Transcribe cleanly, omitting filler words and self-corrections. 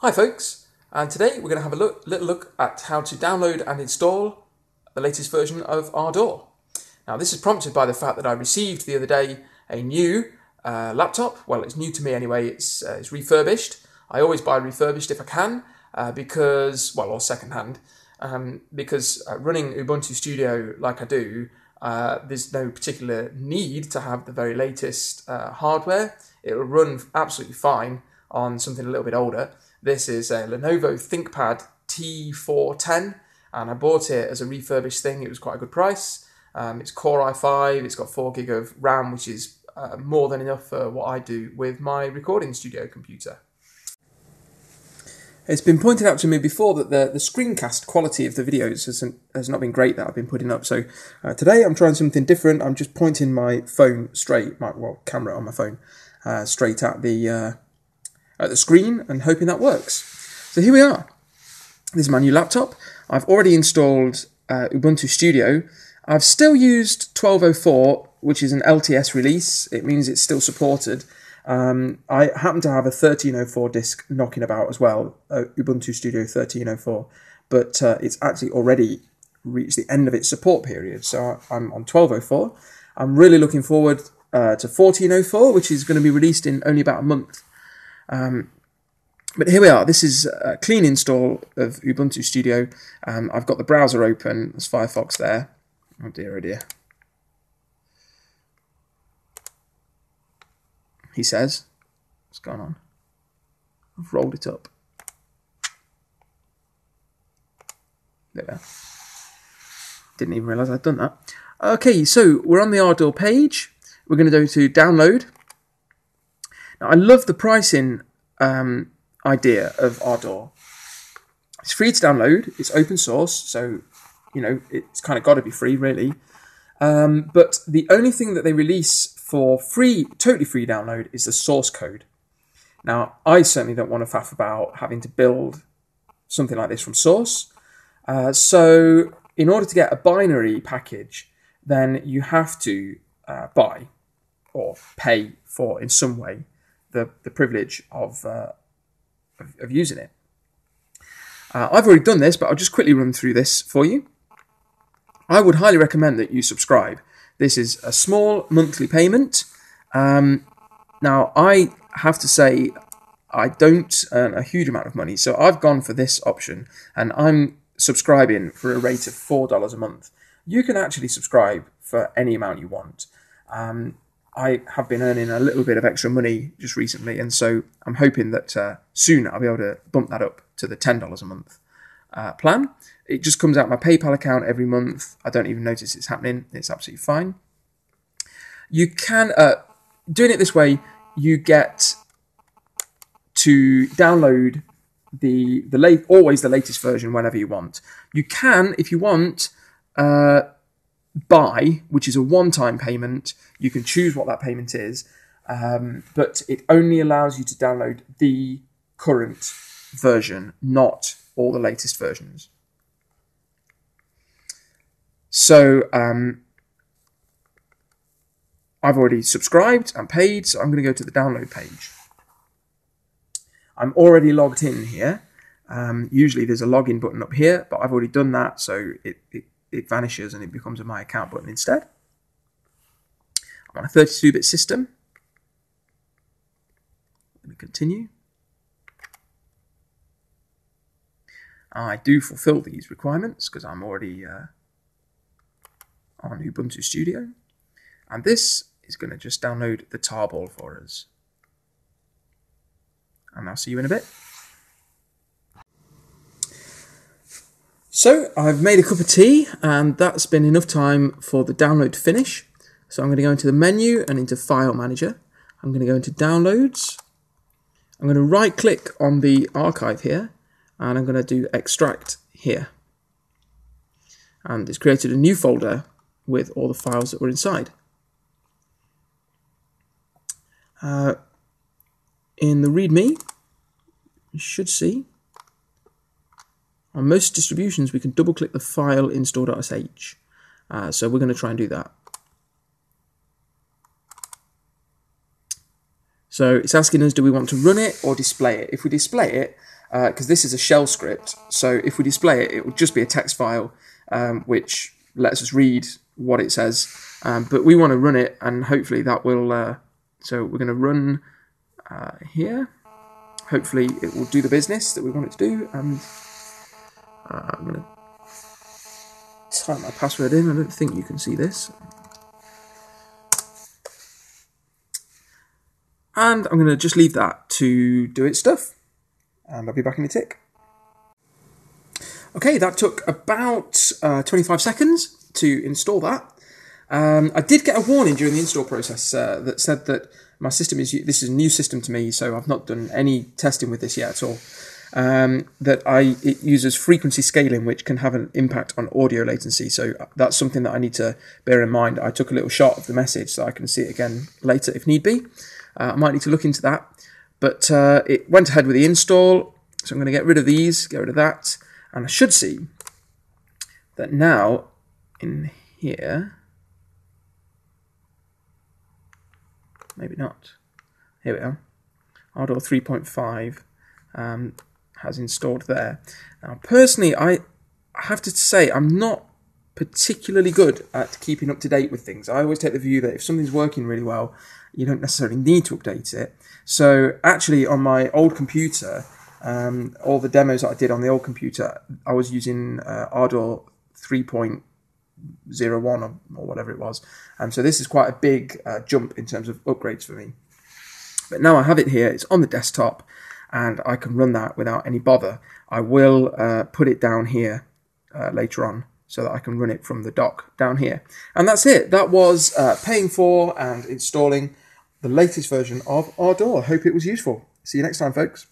Hi folks, and today we're going to have a little look at how to download and install the latest version of Ardour. Now this is prompted by the fact that I received the other day a new laptop. Well, it's new to me anyway, it's refurbished. I always buy refurbished if I can, or second hand, because running Ubuntu Studio like I do, there's no particular need to have the very latest hardware. It will run absolutely fine on something a little bit older. This is a Lenovo ThinkPad T410, and I bought it as a refurbished thing. It was quite a good price. It's Core i5, it's got 4 gig of RAM, which is more than enough for what I do with my recording studio computer. It's been pointed out to me before that the screencast quality of the videos has not been great that I've been putting up. So today I'm trying something different. I'm just pointing my phone straight, camera on my phone, straight at the screen and hoping that works. So here we are. This is my new laptop. I've already installed Ubuntu Studio. I've still used 12.04, which is an LTS release. It means it's still supported. I happen to have a 13.04 disk knocking about as well, Ubuntu Studio 13.04, but it's actually already reached the end of its support period. So I'm on 12.04. I'm really looking forward to 14.04, which is going to be released in only about a month. But here we are. This is a clean install of Ubuntu Studio. I've got the browser open. There's Firefox there. Oh dear, oh dear. He says, what's going on? I've rolled it up. There we are. Didn't even realise I'd done that. Okay, so we're on the Ardour page. We're going to go to download. Now, I love the pricing idea of Ardour. It's free to download. It's open source, so you know it's kind of got to be free, really. But the only thing that they release for free, totally free download, is the source code. Now, I certainly don't want to faff about having to build something like this from source. So, in order to get a binary package, then you have to buy or pay for, in some way, the privilege of using it. I've already done this, but I'll just quickly run through this for you. I would highly recommend that you subscribe. This is a small monthly payment. Now, I have to say, I don't earn a huge amount of money, so I've gone for this option, and I'm subscribing for a rate of $4 a month. You can actually subscribe for any amount you want. I have been earning a little bit of extra money just recently, and so I'm hoping that soon I'll be able to bump that up to the $10 a month plan. It just comes out my PayPal account every month. I don't even notice it's happening. It's absolutely fine. You can, doing it this way, you get to download always the latest version whenever you want. You can, if you want, buy, which is a one-time payment. You can choose what that payment is, but it only allows you to download the current version, not all the latest versions. So I've already subscribed and paid, so I'm going to go to the download page. I'm already logged in here. Usually there's a login button up here, but I've already done that, so it vanishes and it becomes a My Account button instead. I'm on a 32-bit system. Let me continue. I do fulfill these requirements because I'm already on Ubuntu Studio. And this is going to just download the tarball for us. And I'll see you in a bit. So I've made a cup of tea, and that's been enough time for the download to finish. So I'm going to go into the menu and into File Manager. I'm going to go into Downloads. I'm going to right click on the archive here, and I'm going to do Extract here. And it's created a new folder with all the files that were inside. In the README, you should see, on most distributions we can double click the file install.sh. So we're going to try and do that. So it's asking us, do we want to run it or display it? If we display it, because this is a shell script. So if we display it, it will just be a text file, which lets us read what it says. But we want to run it, and hopefully that will... so we're going to run here. Hopefully it will do the business that we want it to do. And I'm going to type my password in. I don't think you can see this. And I'm going to just leave that to do its stuff. And I'll be back in a tick. Okay, that took about 25 seconds to install that. I did get a warning during the install process that said that my system this is a new system to me, so I've not done any testing with this yet at all. That it uses frequency scaling, which can have an impact on audio latency. So that's something that I need to bear in mind. I took a little shot of the message so I can see it again later if need be. I might need to look into that. But it went ahead with the install. So I'm going to get rid of these, get rid of that. And I should see that now in here, maybe not. Here we are. Ardour 3.5 has installed there. Now, personally, I have to say I'm not particularly good at keeping up to date with things. I always take the view that if something's working really well, you don't necessarily need to update it. So actually, on my old computer, all the demos that I did on the old computer, I was using Ardour 3.01 or whatever it was. So this is quite a big jump in terms of upgrades for me. But now I have it here, it's on the desktop, and I can run that without any bother. I will put it down here later on so that I can run it from the dock down here. And that's it. That was paying for and installing the latest version of Ardour. I hope it was useful. See you next time, folks.